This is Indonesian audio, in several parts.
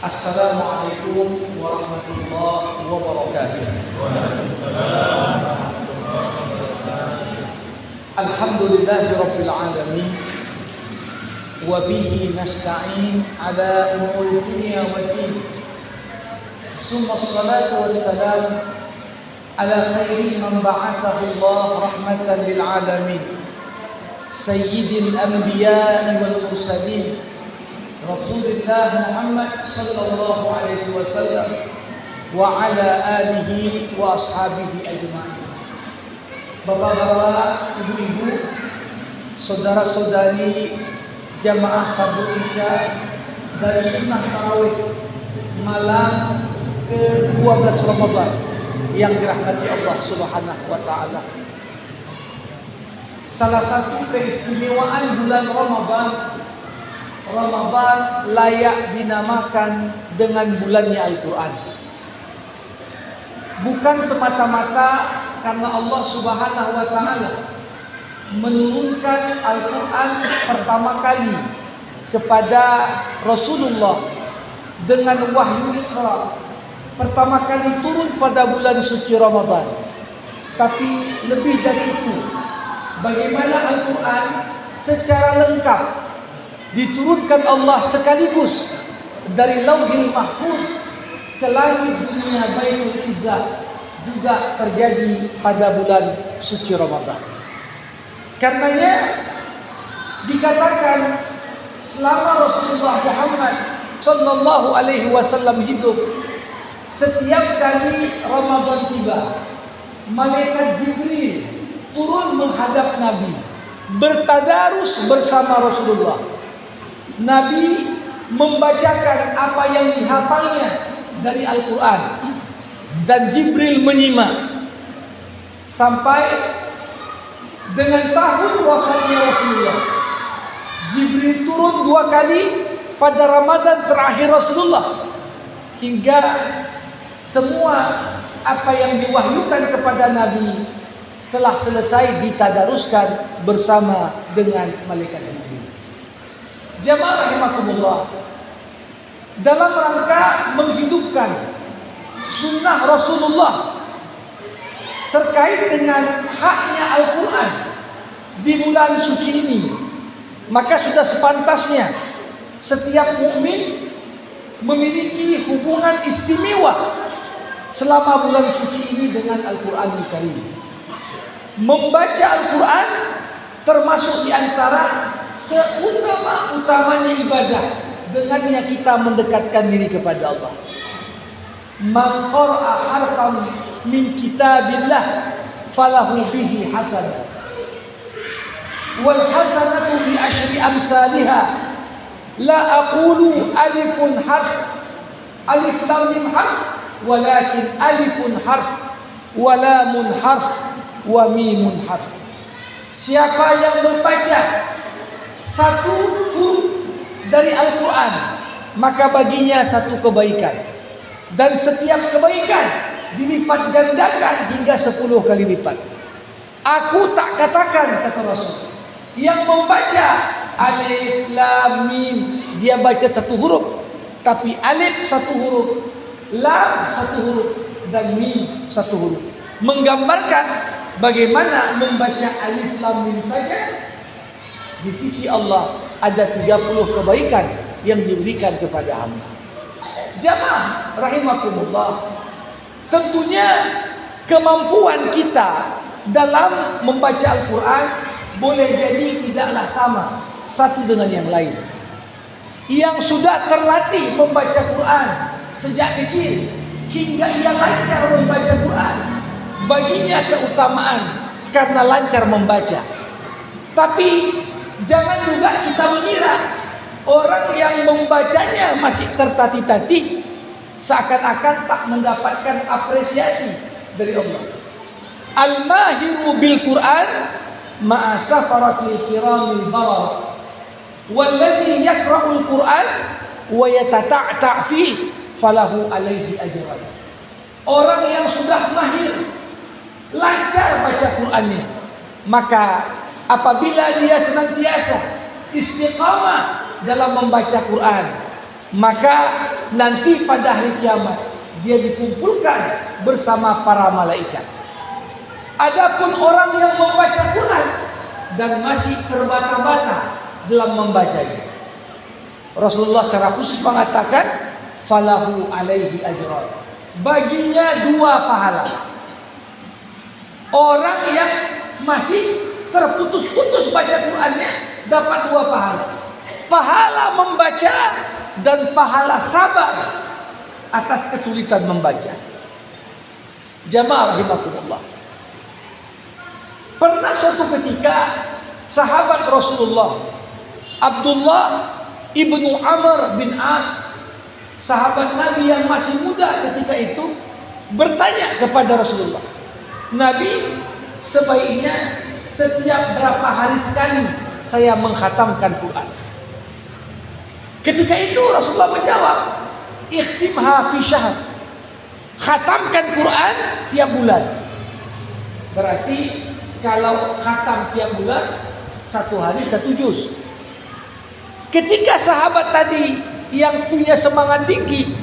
Assalamualaikum warahmatullahi wabarakatuh. Alhamdulillahi rabbil alamin wa bihi nasta'in ala umuri dunya waddin. Summa salatu wassalam ala khairi man ba'athahu Allah rahmatan lil alamin. Sayyidil anbiya'i wal mursalin Rasulullah Muhammad sallallahu alaihi wasallam wa ala alihi wa ashabihi ajma'in. Bapak-bapak, ibu-ibu, saudara-saudari jamaah tabligh Isya dari sunnah tarawih malam ke-12 Ramadan yang dirahmati Allah Subhanahu wa taala. Salah satu keistimewaan bulan Ramadan layak dinamakan dengan bulannya Al-Quran. Bukan semata-mata karena Allah Subhanahu wa ta'ala menurunkan Al-Quran pertama kali kepada Rasulullah dengan wahyu Iqra, pertama kali turun pada bulan suci Ramadan. Tapi lebih dari itu, bagaimana Al-Quran secara lengkap diturunkan Allah sekaligus dari Lauhil Mahfuz ke langit dunia Baitul Izzah juga terjadi pada bulan suci Ramadan. Karenanya dikatakan selama Rasulullah Muhammad sallallahu alaihi wasallam hidup, setiap kali Ramadan tiba, malaikat Jibril turun menghadap Nabi, bertadarus bersama Rasulullah. Nabi membacakan apa yang dihafalnya dari Al-Quran dan Jibril menyimak sampai dengan tahun wafatnya Rasulullah. Jibril turun 2 kali pada Ramadan terakhir Rasulullah, hingga semua apa yang diwahyukan kepada Nabi telah selesai ditadaruskan bersama dengan malaikat Jibril. Jamaah rahimakumullah, dalam rangka menghidupkan sunnah Rasulullah terkait dengan haknya Al-Quran di bulan suci ini, maka sudah sepantasnya setiap mukmin memiliki hubungan istimewa selama bulan suci ini dengan Al-Quranul Karim. Membaca Al-Quran termasuk di antara seutama-utamanya ibadah, dengannya kita mendekatkan diri kepada Allah. Man qara'a harfan min kitabillah falahu bihi hasanah wal hasanatu bi asyri amsalha la aqulu alifun harf alif lam mim harf walakin alifun harf wa lamun harf wa mimun harf. Siapa yang membaca satu huruf dari Al-Quran, maka baginya satu kebaikan, dan setiap kebaikan dilipat gandakan hingga 10 kali lipat. Aku tak katakan, kata Rasul, yang membaca alif lam mim dia baca satu huruf, tapi alif satu huruf, lam satu huruf, dan mim satu huruf, menggambarkan bagaimana membaca alif lam mim saja di sisi Allah ada 30 kebaikan yang diberikan kepada hamba. Jamaah rahimakumullah, tentunya kemampuan kita dalam membaca Al-Quran boleh jadi tidaklah sama satu dengan yang lain. Yang sudah terlatih membaca Quran sejak kecil hingga ia lancar membaca Quran, baginya keutamaan karena lancar membaca. Tapi jangan juga kita mengira orang yang membacanya masih tertati-tati seakan-akan tak mendapatkan apresiasi dari Allah. Al-mahiru bil Quran ma'a safaratil kiramil barar walladhi yaqra'ul Quran wa yatata'ta' fi falahu alaihi ajran. Orang yang sudah mahir, lancar baca Qur'annya, maka apabila dia senantiasa istiqamah dalam membaca Quran, maka nanti pada hari kiamat dia dikumpulkan bersama para malaikat. Adapun orang yang membaca Quran dan masih terbata-bata dalam membacanya, Rasulullah secara khusus mengatakan falahu alaihi ajran, baginya 2 pahala. Orang yang masih terputus-putus baca Qurannya dapat 2 pahala. Pahala membaca dan pahala sabar atas kesulitan membaca. Jamaah rahimakumullah. Pernah suatu ketika sahabat Rasulullah Abdullah ibnu Amr bin As, sahabat Nabi yang masih muda ketika itu, bertanya kepada Rasulullah, Nabi, sebaiknya setiap berapa hari sekali saya mengkhatamkan Quran? Ketika itu Rasulullah menjawab, ikhtimha fi syahr, khatamkan Quran tiap bulan. Berarti kalau khatam tiap bulan 1 hari 1 juz. Ketika sahabat tadi yang punya semangat tinggi,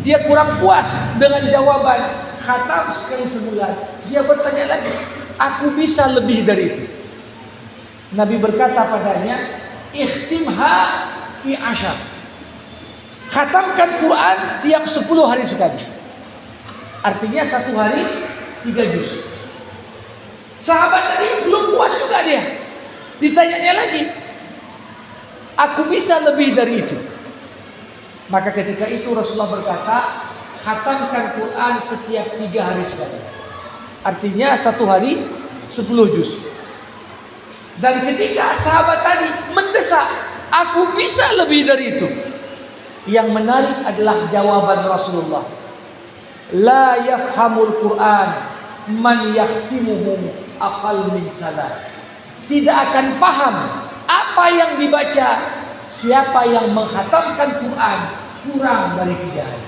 dia kurang puas dengan jawaban khatam sekali sebulan, dia bertanya lagi, aku bisa lebih dari itu? Nabi berkata padanya, ikhtimha fi asyar, khatamkan Quran tiap 10 hari sekali. Artinya 1 hari 3 juz. Sahabat tadi belum puas juga dia, ditanyanya lagi, aku bisa lebih dari itu? Maka ketika itu Rasulullah berkata, khatamkan Quran setiap 3 hari sekali. Artinya 1 hari 10 juz. Dan ketika sahabat tadi mendesak, aku bisa lebih dari itu, yang menarik adalah jawaban Rasulullah, la yafhamul Quran man yahtimuhu aqal min salah. Tidak akan paham apa yang dibaca siapa yang menghatamkan Quran kurang dari 3 hari.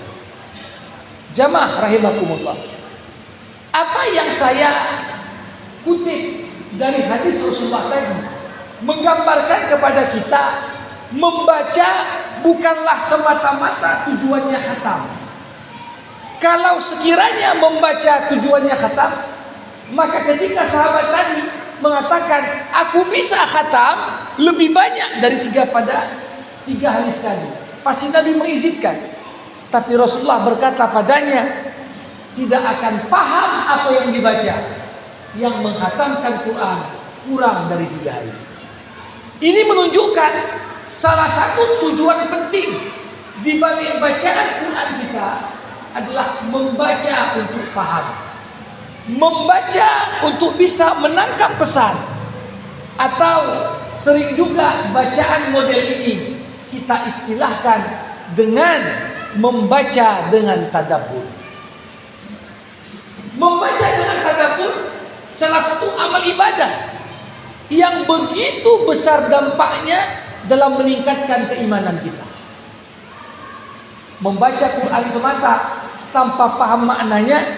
Jamaah rahimakumullah. Apa yang saya kutip dari hadis Rasulullah tadi menggambarkan kepada kita, membaca bukanlah semata-mata tujuannya khatam. Kalau sekiranya membaca tujuannya khatam, maka ketika sahabat tadi mengatakan aku bisa khatam lebih banyak dari 3 hari sekali, pasti Nabi mengizinkan. Tapi Rasulullah berkata padanya, tidak akan paham apa yang dibaca yang menghatamkan Quran kurang dari 3 hari. Ini menunjukkan salah satu tujuan penting di balik bacaan Quran kita adalah membaca untuk paham, membaca untuk bisa menangkap pesan. Atau sering juga bacaan model ini kita istilahkan dengan membaca dengan tadabbur. Membaca dengan tadabbur salah satu amal ibadah yang begitu besar dampaknya dalam meningkatkan keimanan kita. Membaca Quran semata tanpa paham maknanya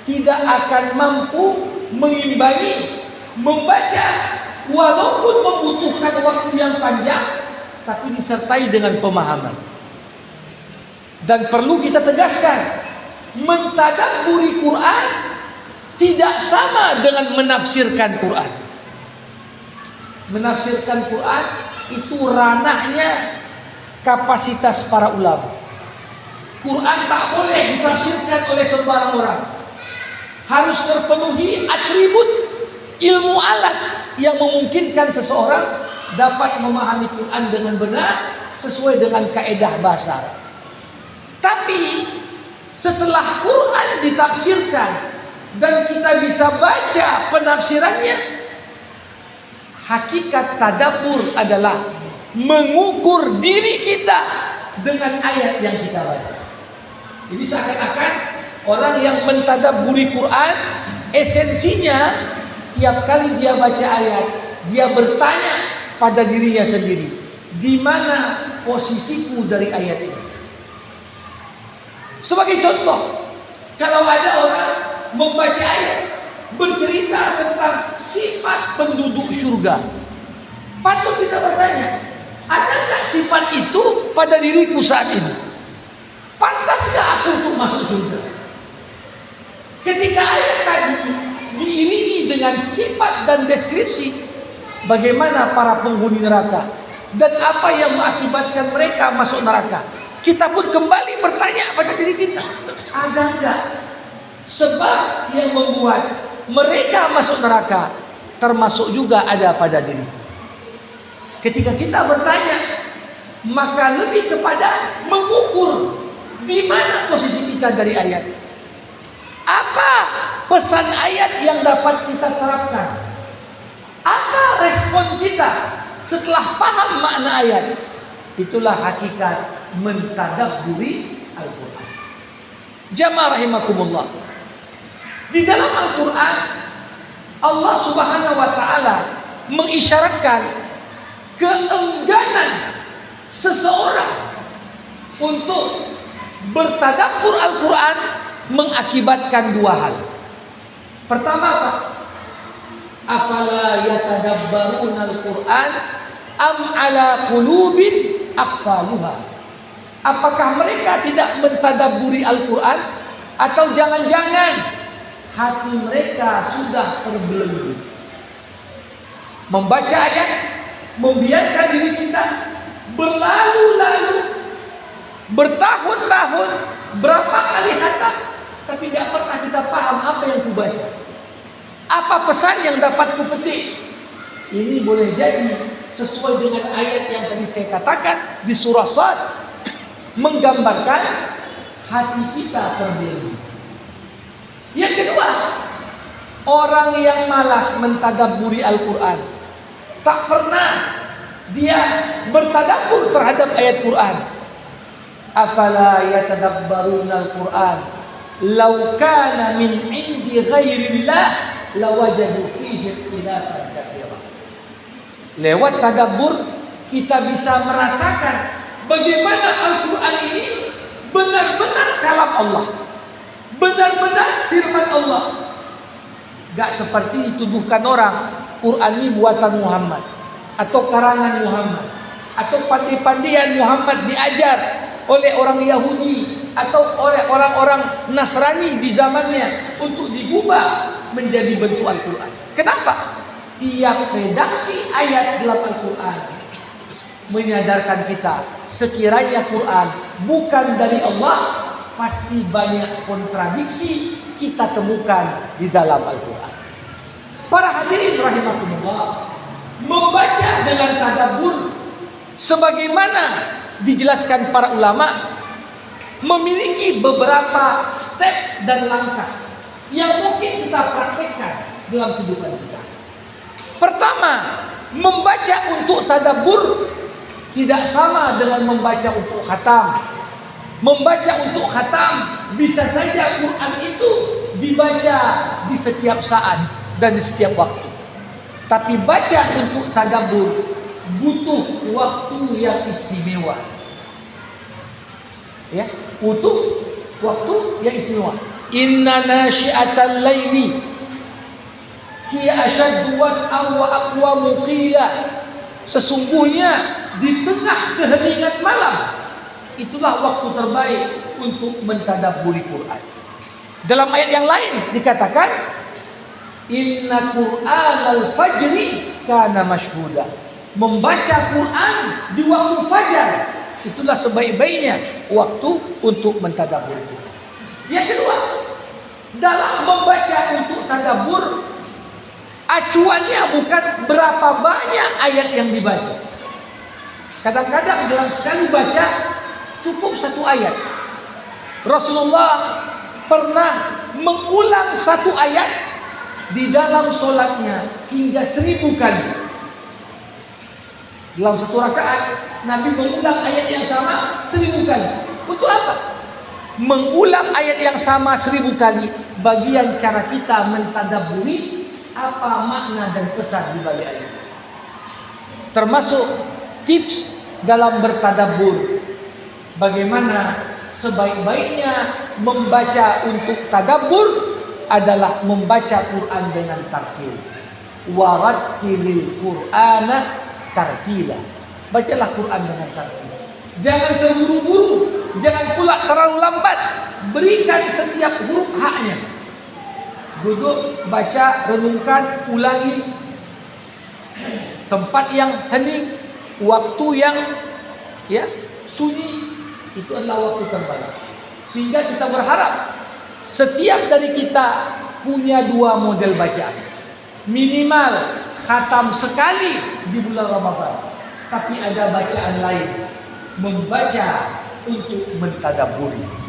tidak akan mampu mengimbangi membaca walaupun membutuhkan waktu yang panjang, tapi disertai dengan pemahaman. Dan perlu kita tegaskan, mentadabburi Quran tidak sama dengan menafsirkan Quran. Menafsirkan Quran itu ranahnya kapasitas para ulama. Quran tak boleh ditafsirkan oleh sembarang orang. Harus terpenuhi atribut ilmu alat yang memungkinkan seseorang dapat memahami Quran dengan benar sesuai dengan kaedah bahasa Arab. Tapi setelah Quran ditafsirkan dan kita bisa baca penafsirannya, hakikat tadabbur adalah mengukur diri kita dengan ayat yang kita baca. Jadi seakan-akan orang yang mentadabburi Quran, esensinya tiap kali dia baca ayat, dia bertanya pada dirinya sendiri, di mana posisiku dari ayat ini? Sebagai contoh, kalau ada orang membaca ayat bercerita tentang sifat penduduk surga, patut kita bertanya, Ada nggak sifat itu pada diriku saat ini? Pantaskah aku untuk masuk surga? Ketika ayat tadi diiringi dengan sifat dan deskripsi bagaimana para penghuni neraka dan apa yang mengakibatkan mereka masuk neraka, kita pun kembali bertanya pada diri kita, ada enggak sebab yang membuat mereka masuk neraka termasuk juga ada pada diriku? Ketika kita bertanya, maka lebih kepada mengukur di mana posisi kita dari ayat. Apa pesan ayat yang dapat kita terapkan? Apa respon kita setelah paham makna ayat? Itulah hakikat mentadabburi Al-Quran. Jamaah rahimakumullah. Di dalam Al-Quran, Allah Subhanahu wa ta'ala mengisyaratkan keengganan seseorang untuk bertadabbur Al-Quran mengakibatkan dua hal. Pertama apa? Afala yatadabbaruna al-Quran am ala qulubin aqfaluha. Apakah mereka tidak mentadabburi Al-Quran atau jangan-jangan hati mereka sudah terbelenggu? Membaca ayat, membiarkan diri kita berlalu-lalu, bertahun-tahun, berapa kali khatam, tapi tidak pernah kita paham apa yang kubaca. Apa pesan yang dapat kupetik? Ini boleh jadi sesuai dengan ayat yang tadi saya katakan di surah Shad, menggambarkan hati kita terbelenggu. Yang kedua, orang yang malas mentadabburi Al-Quran, tak pernah dia bertadabbur terhadap ayat Quran. Afala yatadabbaruna Al-Quran law kana min indi ghairillah lawajadu fihi ikhtilafan katsiran. Lewat tadabbur kita bisa merasakan bagaimana Al-Quran ini benar-benar kalam Allah, benar-benar firman Allah. Gak seperti dituduhkan orang Quran ini buatan Muhammad atau karangan Muhammad atau pandai-pandaian Muhammad diajar oleh orang Yahudi atau oleh orang-orang Nasrani di zamannya untuk diubah menjadi bentuk Al-Quran. Kenapa? Tiap redaksi ayat dalam Al-Quran menyadarkan kita sekiranya Quran bukan dari Allah, pasti banyak kontradiksi kita temukan di dalam Al-Quran. Para hadirin rahimakumullah, membaca dengan tadabbur sebagaimana dijelaskan para ulama memiliki beberapa step dan langkah yang mungkin kita praktekkan dalam kehidupan kita. Pertama, membaca untuk tadabbur tidak sama dengan membaca untuk khatam. Membaca untuk khatam bisa saja Quran itu dibaca di setiap saat dan di setiap waktu. Tapi baca untuk tadabbur butuh waktu yang istimewa. Ya, butuh waktu yang istimewa. Inna nasyi'atal laili hiya ashaddu wat'an wa aqwamu qila. Sesungguhnya di tengah keheningan malam itulah waktu terbaik untuk mentadabburi Quran. Dalam ayat yang lain dikatakan inna Qur'anal fajri kana mashhuda. Membaca Quran di waktu fajar itulah sebaik-baiknya waktu untuk mentadabbur. Yang kedua, dalam membaca untuk tadabbur, acuannya bukan berapa banyak ayat yang dibaca. Kadang-kadang dalam sekali baca cukup satu ayat. Rasulullah pernah mengulang satu ayat di dalam solatnya hingga 1000 kali. Dalam satu rakaat Nabi mengulang ayat yang sama 1000 kali. Untuk apa? Mengulang ayat yang sama 1000 kali bagian cara kita mentadabburi apa makna dan pesan di balik ayat itu. Termasuk tips dalam bertadabbur. Bagaimana sebaik-baiknya membaca untuk tadabbur adalah membaca Quran dengan tartil. Warattilil Qur'ana tartila. bacalah Quran dengan cara ini. Jangan terburu-buru, jangan pula terlalu lambat. Berikan setiap huruf haknya. Duduk, baca, renungkan, ulangi. Tempat yang hening, waktu yang sunyi, itu adalah waktu terbaik. Sehingga kita berharap setiap dari kita punya 2 model bacaan. Minimal khatam sekali di bulan Ramadan. Tapi ada bacaan lain, membaca untuk mentadabburi.